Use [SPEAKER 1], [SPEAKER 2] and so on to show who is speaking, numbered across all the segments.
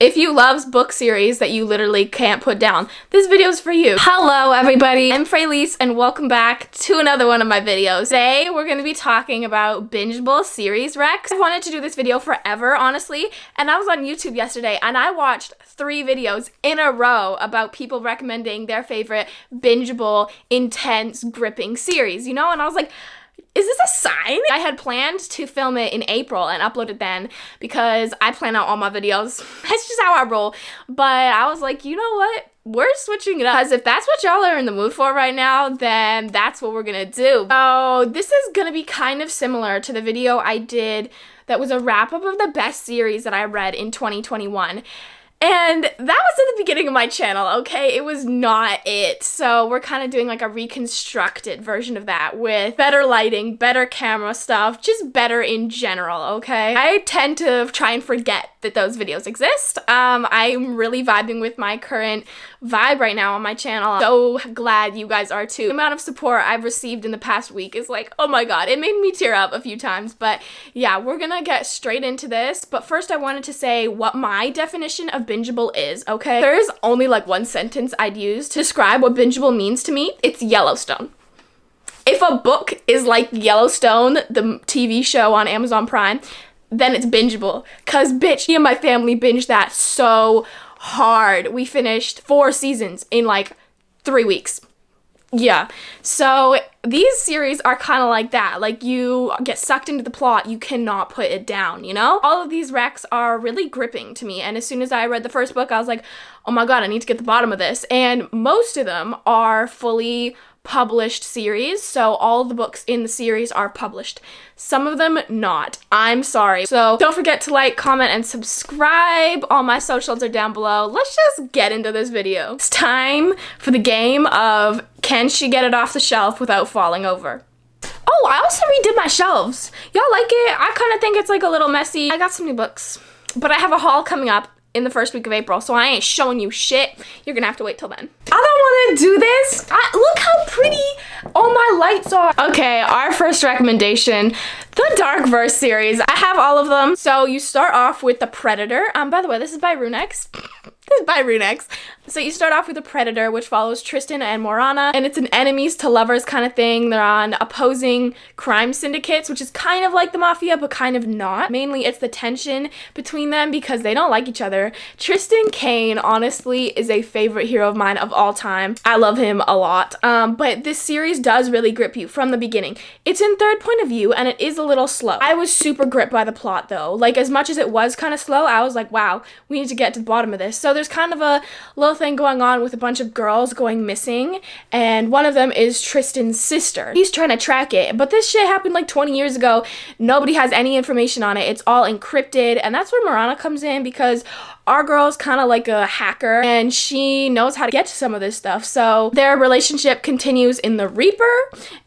[SPEAKER 1] If you love book series that you literally can't put down, this video is for you. Hello everybody, I'm Freyleyce and welcome back to another one of my videos. Today we're going to be talking about bingeable series recs. I wanted to do this video forever, honestly, and I was on YouTube yesterday and I watched 3 videos in a row about people recommending their favorite bingeable, intense, gripping series, you know? And I was like, is this a sign? I had planned to film it in April and upload it then because I plan out all my videos. That's just how I roll. But I was like, you know what? We're switching it up because if that's what y'all are in the mood for right now, then that's what we're gonna do. So this is gonna be kind of similar to the video I did that was a wrap up of the best series that I read in 2021. And that was at the beginning of my channel, okay? It was not it. So we're kind of doing like a reconstructed version of that with better lighting, better camera stuff, just better in general, okay? I tend to try and forget that those videos exist. I'm really vibing with my current vibe right now on my channel. So glad you guys are too. The amount of support I've received in the past week is like, oh my god, it made me tear up a few times. But yeah, we're gonna get straight into this. But first I wanted to say what my definition of bingeable is, okay? There's only like one sentence I'd use to describe what bingeable means to me. It's Yellowstone. If a book is like Yellowstone, the TV show on Amazon Prime, then it's bingeable. Cause bitch, me and my family binged that so hard. We finished 4 seasons in like 3 weeks. Yeah, so these series are kind of like that. Like, you get sucked into the plot, you cannot put it down, you know? All of these recs are really gripping to me, and as soon as I read the first book, I was like, oh my god, I need to get the bottom of this. And most of them are fully published series, so all the books in the series are published. Some of them not. I'm sorry. So don't forget to like, comment, and subscribe. All my socials are down below. Let's just get into this video. It's time for the game of can she get it off the shelf without falling over? Oh, I also redid my shelves. Y'all like it? I kind of think it's like a little messy. I got some new books, but I have a haul coming up in the first week of April, so I ain't showing you shit. You're gonna have to wait till then. I don't want to do this. Look how pretty all my lights are. Okay, our first recommendation, the Dark Verse series. I have all of them. So you start off with The Predator. By the way, this is by Runyx. This is by Runyx. So you start off with The Predator, which follows Tristan and Morana, and it's an enemies to lovers kind of thing. They're on opposing crime syndicates, which is kind of like the mafia, but kind of not. Mainly it's the tension between them because they don't like each other. Tristan Kane, honestly, is a favorite hero of mine of all time. I love him a lot. But this series does really grip you from the beginning. It's in third point of view, and it is a little slow. I was super gripped by the plot, though. Like, as much as it was kind of slow, I was like, wow, we need to get to the bottom of this. So there's kind of a little thing going on with a bunch of girls going missing, and one of them is Tristan's sister. He's trying to track it, but this shit happened like 20 years ago. Nobody has any information on it. It's all encrypted, and that's where Morana comes in because our girl's kind of like a hacker and she knows how to get to some of this stuff. So their relationship continues in The Reaper,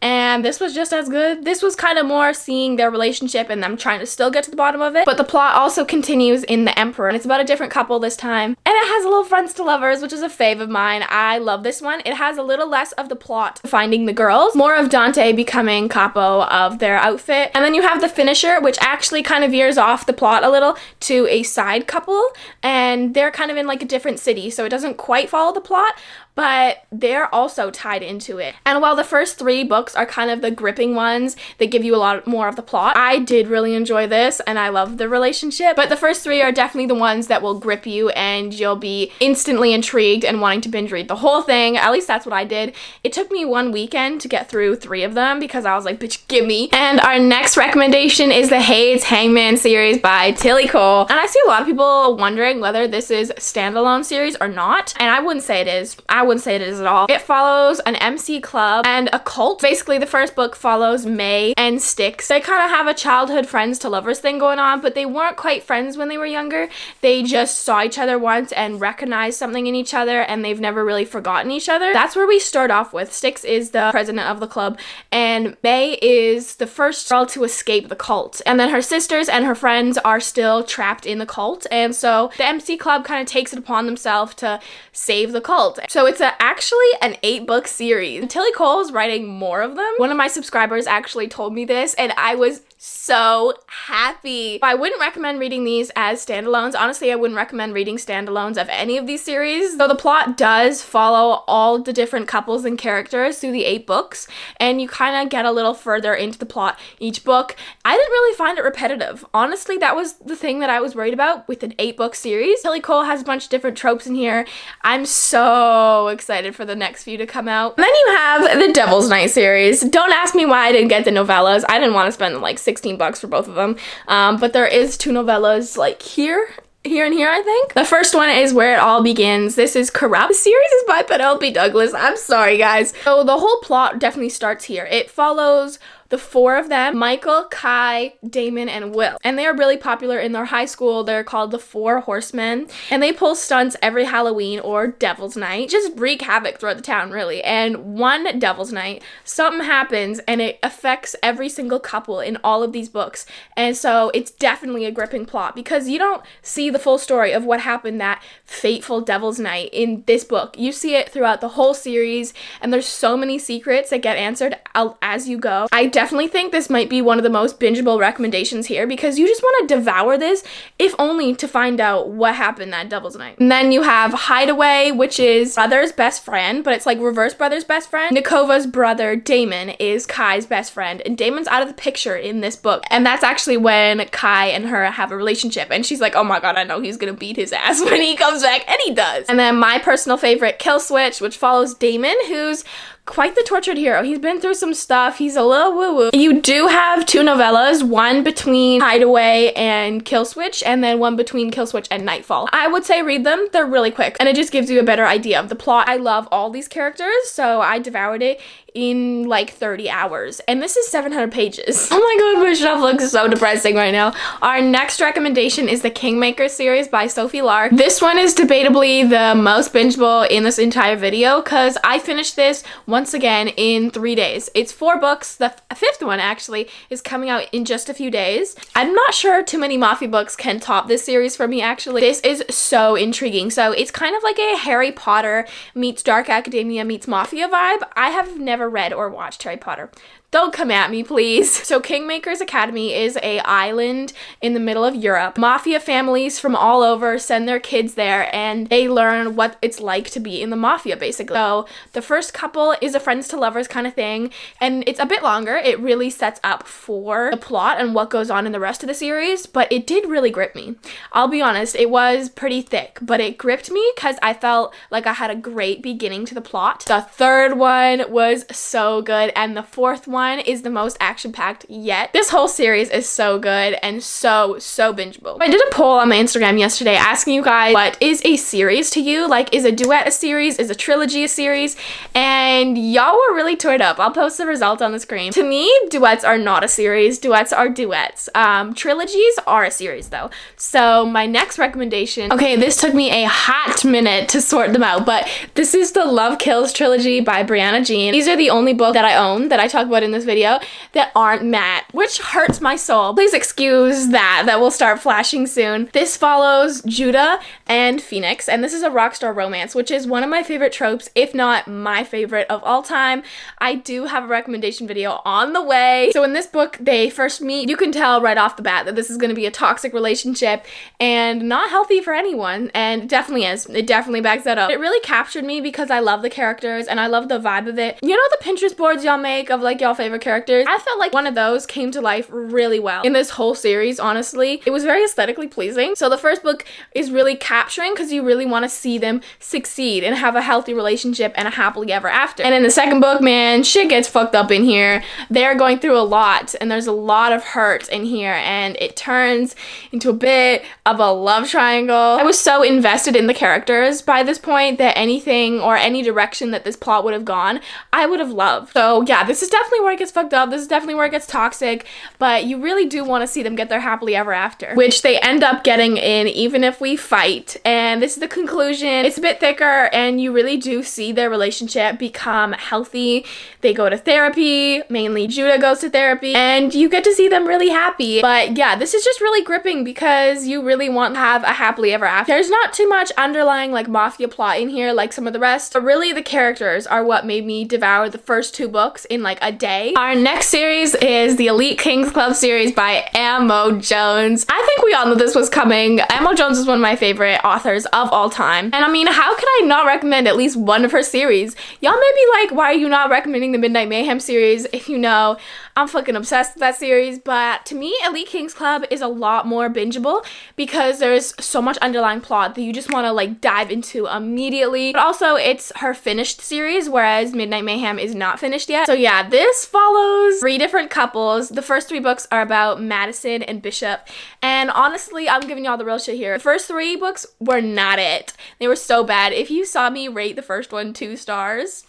[SPEAKER 1] and this was just as good. This was kind of more seeing their relationship and them trying to still get to the bottom of it. But the plot also continues in The Emperor, and it's about a different couple this time. And it has a little friends to lovers, which is a fave of mine. I love this one. It has a little less of the plot finding the girls, more of Dante becoming capo of their outfit. And then you have The Finisher, which actually kind of veers off the plot a little to a side couple. And they're kind of in like a different city, so it doesn't quite follow the plot, but they're also tied into it. And while the first 3 books are kind of the gripping ones that give you a lot more of the plot, I did really enjoy this and I love the relationship. But the first 3 are definitely the ones that will grip you and you'll be instantly intrigued and wanting to binge read the whole thing. At least that's what I did. It took me 1 weekend to get through 3 of them because I was like, bitch, gimme. And our next recommendation is the Haze Hangman series by Tillie. And I see a lot of people wondering whether this is a standalone series or not, and I wouldn't say it is. I wouldn't say it is at all. It follows an MC club and a cult. Basically, the first book follows May and Styx. They kind of have a childhood friends to lovers thing going on, but they weren't quite friends when they were younger. They just saw each other once and recognized something in each other, and they've never really forgotten each other. That's where we start off with. Styx is the president of the club, and May is the first girl to escape the cult. And then her sisters and her friends are still trapped in the cult, and so the MC club kind of takes it upon themselves to save the cult. So it's actually an 8-book series. Tillie Cole's writing more of them. One of my subscribers actually told me this, and I was so happy. I wouldn't recommend reading these as standalones. Honestly, I wouldn't recommend reading standalones of any of these series. Though the plot does follow all the different couples and characters through the 8 books, and you kind of get a little further into the plot each book. I didn't really find it repetitive. Honestly, that was the thing that I was worried about with an 8-book series. Tillie has a bunch of different tropes in here. I'm so excited for the next few to come out. And then you have the Devil's Night series. Don't ask me why I didn't get the novellas. I didn't want to spend like $16 for both of them. But there is 2 novellas like here and here, I think. The first one is Where It All Begins. This is Corrupt. The series is by Penelope Douglas. I'm sorry, guys. So the whole plot definitely starts here. It follows the 4 of them, Michael, Kai, Damon, and Will. And they are really popular in their high school. They're called the 4 Horsemen. And they pull stunts every Halloween or Devil's Night. Just wreak havoc throughout the town, really. And one Devil's Night, something happens and it affects every single couple in all of these books. And so it's definitely a gripping plot because you don't see the full story of what happened that fateful Devil's Night in this book. You see it throughout the whole series, and there's so many secrets that get answered as you go. I definitely think this might be one of the most bingeable recommendations here because you just want to devour this, if only to find out what happened that Devil's Night. And then you have Hideaway, which is Brother's best friend, but it's like reverse Brother's best friend. Nikova's brother, Damon, is Kai's best friend, and Damon's out of the picture in this book. And that's actually when Kai and her have a relationship, and she's like, oh my god, I know he's gonna beat his ass when he comes back, and he does. And then my personal favorite, Kill Switch, which follows Damon, who's quite the tortured hero. He's been through some stuff. He's a little woo-woo. You do have 2 novellas, one between Hideaway and Kill Switch, and then one between Kill Switch and Nightfall. I would say read them. They're really quick, and it just gives you a better idea of the plot. I love all these characters, so I devoured it in like 30 hours. And this is 700 pages. Oh my god, my shelf looks so depressing right now. Our next recommendation is the Kingmakers series by Sophie Lark. This one is debatably the most bingeable in this entire video because I finished this once again in 3 days. It's 4 books. The 5th one actually is coming out in just a few days. I'm not sure too many Mafia books can top this series for me, actually. This is so intriguing. So it's kind of like a Harry Potter meets Dark Academia meets Mafia vibe. I have never read or watched Harry Potter. Don't come at me, please. So Kingmakers Academy is an island in the middle of Europe. Mafia families from all over send their kids there, and they learn what it's like to be in the mafia, basically. So the first couple is a friends to lovers kind of thing, and it's a bit longer. It really sets up for the plot and what goes on in the rest of the series, but it did really grip me. I'll be honest, it was pretty thick, but it gripped me because I felt like I had a great beginning to the plot. The 3rd one was so good, and the 4th one is the most action-packed yet. This whole series is so good and so bingeable. I did a poll on my Instagram yesterday asking you guys, what is a series to you? Like, is a duet a series? Is a trilogy a series? And y'all were really torn up. I'll post the result on the screen. To me, duets are not a series. Duets are duets. Trilogies are a series though. So my next recommendation, okay, this took me a hot minute to sort them out, but this is the Love Kills trilogy by Brianna. These are the only books that I own that I talk about in this video that aren't matte, which hurts my soul. Please excuse that will start flashing soon. This follows Judah and Phoenix, and this is a rockstar romance, which is one of my favorite tropes, if not my favorite of all time. I do have a recommendation video on the way. So in this book, they first meet. You can tell right off the bat that this is going to be a toxic relationship and not healthy for anyone, and it definitely is. It definitely backs that up. It really captured me because I love the characters and I love the vibe of it. You know the Pinterest boards y'all make of like y'all favorite characters? I felt like one of those came to life really well in this whole series, honestly. It was very aesthetically pleasing. So the first book is really capturing because you really want to see them succeed and have a healthy relationship and a happily ever after. And in the second book, man, shit gets fucked up in here. They're going through a lot and there's a lot of hurt in here, and it turns into a bit of a love triangle. I was so invested in the characters by this point that anything or any direction that this plot would have gone, I would have loved. So yeah, this is definitely where it gets fucked up. This is definitely where it gets toxic, but you really do want to see them get their happily ever after, which they end up getting in Even If We Fight. And this is the conclusion. It's a bit thicker, and you really do see their relationship become healthy. They go to therapy, mainly Judah goes to therapy, and you get to see them really happy. But yeah, this is just really gripping because you really want to have a happily ever after. There's not too much underlying like mafia plot in here like some of the rest, but really the characters are what made me devour the first 2 books in like a day. today. Our next series is the Elite Kings Club series by Amo Jones. I think we all knew this was coming. Amo Jones is one of my favorite authors of all time. And I mean, how could I not recommend at least one of her series? Y'all may be like, why are you not recommending the Midnight Mayhem series? If you know, I'm fucking obsessed with that series. But to me, Elite Kings Club is a lot more bingeable because there's so much underlying plot that you just want to like dive into immediately. But also, it's her finished series, whereas Midnight Mayhem is not finished yet. So yeah, this follows 3 different couples. The first 3 books are about Madison and Bishop. And honestly, I'm giving y'all the real shit here. The first 3 books were not it. They were so bad. If you saw me rate the first one 2 stars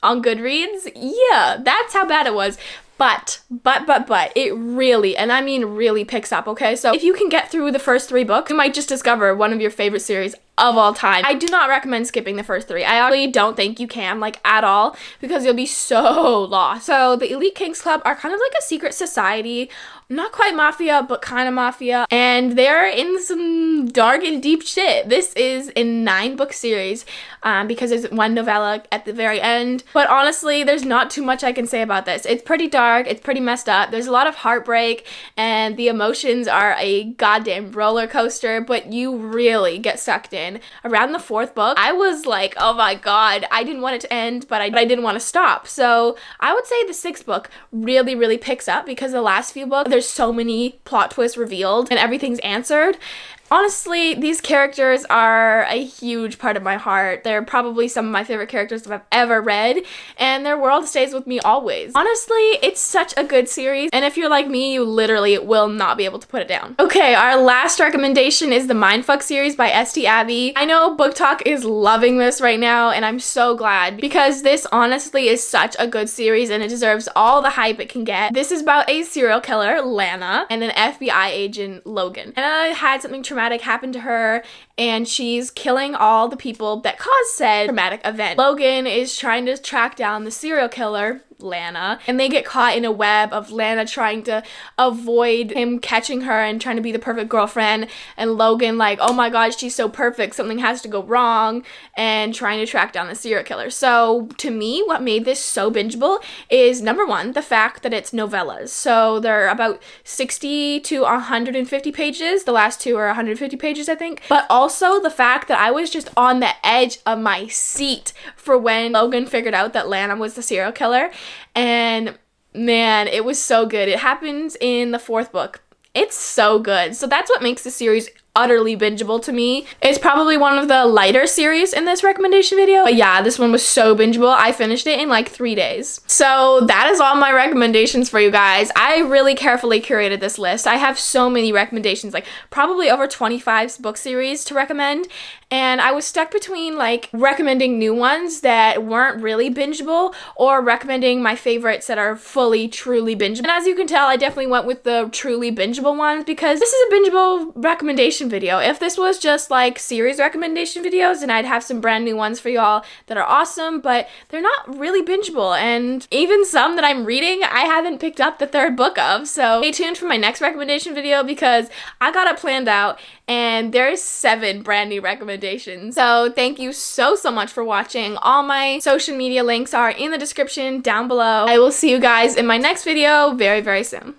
[SPEAKER 1] on Goodreads, yeah, that's how bad it was. But, it really, and I mean really picks up, okay? So if you can get through the first 3 books, you might just discover one of your favorite series of all time. I do not recommend skipping the first 3. I actually don't think you can, like, at all, because you'll be so lost. So the Elite Kings Club are kind of like a secret society, not quite mafia, but kind of mafia, and they're in some dark and deep shit. This is a 9-book series, because there's 1 novella at the very end, but honestly, there's not too much I can say about this. It's pretty dark, it's pretty messed up, there's a lot of heartbreak, and the emotions are a goddamn roller coaster, but you really get sucked in. Around the 4th book, I was like, oh my god, I didn't want it to end, but I didn't want to stop. So I would say the 6th book really picks up because the last few books, there's so many plot twists revealed and everything's answered. Honestly, these characters are a huge part of my heart. They're probably some of my favorite characters that I've ever read, and their world stays with me always. Honestly, it's such a good series, and if you're like me, you literally will not be able to put it down. Okay, our last recommendation is the Mindfuck series by St. Abbey. I know Book Talk is loving this right now, and I'm so glad because this honestly is such a good series, and it deserves all the hype it can get. This is about a serial killer, Lana, and an FBI agent, Logan. And I had something traumatic happened to her, and she's killing all the people that caused said traumatic event. Logan is trying to track down the serial killer, Lana, and they get caught in a web of Lana trying to avoid him catching her and trying to be the perfect girlfriend, and Logan like, oh my god, she's so perfect, something has to go wrong, and trying to track down the serial killer. So to me, what made this so bingeable is number 1, the fact that it's novellas. So they're about 60 to 150 pages. The last 2 are 150 pages, I think. But also the fact that I was just on the edge of my seat for when Logan figured out that Lana was the serial killer. And man, it was so good. It happens in the 4th book. It's so good. So that's what makes the series utterly bingeable to me. It's probably one of the lighter series in this recommendation video, but yeah, this one was so bingeable. I finished it in like 3 days. So that is all my recommendations for you guys. I really carefully curated this list. I have so many recommendations, like probably over 25 book series to recommend, and I was stuck between like recommending new ones that weren't really bingeable or recommending my favorites that are fully truly bingeable. And as you can tell, I definitely went with the truly bingeable ones because this is a bingeable recommendation video. If this was just like series recommendation videos, then I'd have some brand new ones for y'all that are awesome, but they're not really bingeable, and even some that I'm reading, I haven't picked up the 3rd book of. So stay tuned for my next recommendation video because I got it planned out and there's 7 brand new recommendations. So thank you so much for watching. All my social media links are in the description down below. I will see you guys in my next video very soon.